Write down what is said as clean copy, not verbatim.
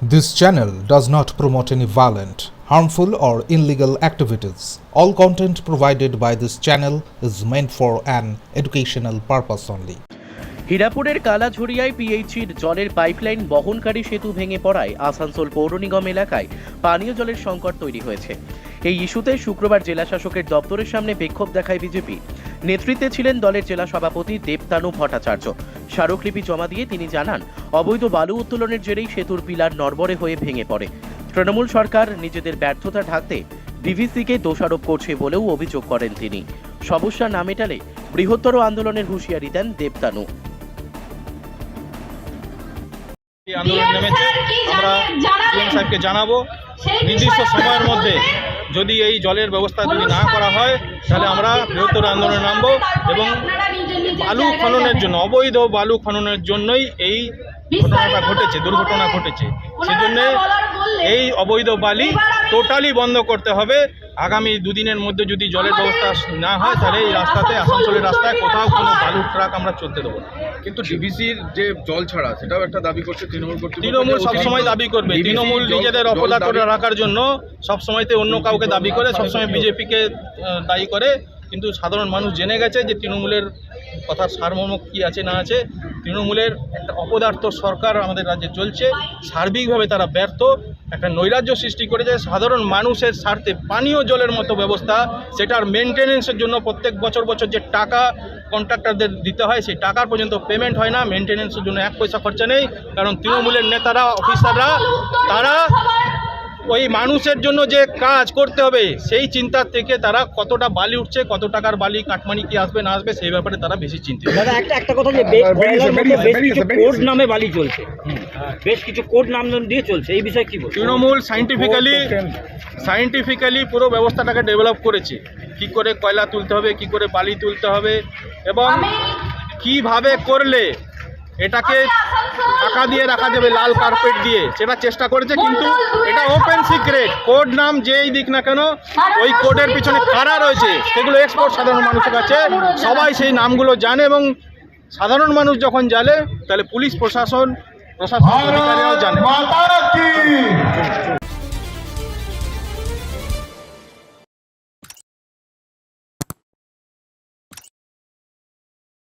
This channel does not promote any violent, harmful, or illegal activities. All content provided by this channel is meant for an educational purpose only. হীরাপুরের কালাঝুরিয়ায় পিএইচির জলের pipeline বহনকারী সেতু ভেঙে পড়ায় আসানসোল পৌর নিগম এলাকায় পানীয় জলের সংকট তৈরি হয়েছে। এই ইস্যুতে শুক্রবার জেলা শাসকের দপ্তরের সামনে বিক্ষোভ দেখায় বিজেপি। নেতৃত্বে ছিলেন দলের জেলা সভাপতি দেবতানু ভট্টাচার্য। স্মারকলিপি জমা দিয়ে তিনি জানান, অবৈধ বালু উত্তোলনের জেরেই সেতুর পিলার নড়বড়ে হয়ে ভেঙে পড়ে। তৃণমূল সরকার নিজেদের ব্যর্থতা ঢাকতে ডিভিসিকে দোষারোপ করছে বলেও অভিযোগ করেন তিনি। সমস্যা না মেটালে বৃহত্তর আন্দোলনের হুঁশিয়ারি দেন দেবতানু। আন্দোলন নেমেছে, আমরা ডিএম সাহেবকে জানাবো নির্দিষ্ট সময়ের মধ্যে যদি এই জলের ব্যবস্থা যদি না করা হয় তাহলে আমরা বৃহত্তর আন্দোলনে নামবো এবং বালু খননের জন্য, অবৈধ বালু খননের জন্যই এই ঘটনাটা ঘটেছে, দুর্ঘটনা ঘটেছে। সেজন্য এই অবৈধ বালি টোটালি বন্ধ করতে হবে। আগামী দুদিনের মধ্যে যদি জলের ব্যবস্থা না হয় তাহলে এই রাস্তাতে, আসানসোলের রাস্তায় কোথাও কোনো বালুর ট্রাক আমরা চলতে দেবো না। কিন্তু ডিভিসির যে জল ছাড়া সেটাও একটা দাবি করছে তৃণমূল কর্তৃপক্ষ। তৃণমূল সবসময় দাবি করবে, তৃণমূল নিজেদের অপরাধ করে রাখার জন্য সবসময়তে অন্য কাউকে দাবি করে, সবসময় বিজেপিকে দায়ী করে। কিন্তু সাধারণ মানুষ জেনে গেছে যে তৃণমূলের কথার সারমর্ম কী আছে না আছে। তৃণমূলের একটা অপদার্থ সরকার আমাদের রাজ্যে চলছে, সার্বিকভাবে তারা ব্যর্থ, একটা নৈরাজ্য সৃষ্টি করেছে। সাধারণ মানুষের স্বার্থে পানীয় জলের মতো ব্যবস্থা, সেটার মেনটেনেন্সের জন্য প্রত্যেক বছর যে টাকা কন্ট্রাক্টরদের দিতে হয়, সেই টাকার পর্যন্ত পেমেন্ট হয় না। মেনটেনেন্সের জন্য এক পয়সা খরচা নেই, কারণ তৃণমূলের নেতারা, অফিসাররা তারা ওই মানুষের জন্য যে কাজ করতে হবে সেই চিন্তার থেকে তারা কতটা বালি উঠছে, কত টাকার বালি কাটমানি কি আসবে না আসবে সেই ব্যাপারে তারা বেশি চিন্তিত। দাদা একটা কথা, যে বেশ কিছু কোড নামে বালি চলছে, বেশ কিছু কোড নাম দিয়ে চলছে, এই বিষয়ে কি বলবো? তৃণমূল সায়েন্টিফিক্যালি পুরো ব্যবস্থাটাকে ডেভেলপ করেছে, কি করে কয়লা তুলতে হবে, কি করে বালি তুলতে হবে এবং কিভাবে করলে এটাকে ঢাকা দিয়ে রাখা যাবে লাল কার্পেট দিয়ে, সেটা চেষ্টা করেছে। কিন্তু এটা ওপেন সিক্রেট। কোড নাম যেই দিক না কেন, ওই কোডের পিছনে কারা রয়েছে সেগুলো এক্সপোর্ট সাধারণ মানুষের কাছে, সবাই সেই নামগুলো জানে। এবং সাধারণ মানুষ যখন জানে তাহলে পুলিশ প্রশাসন অধিকারীরাও জানে।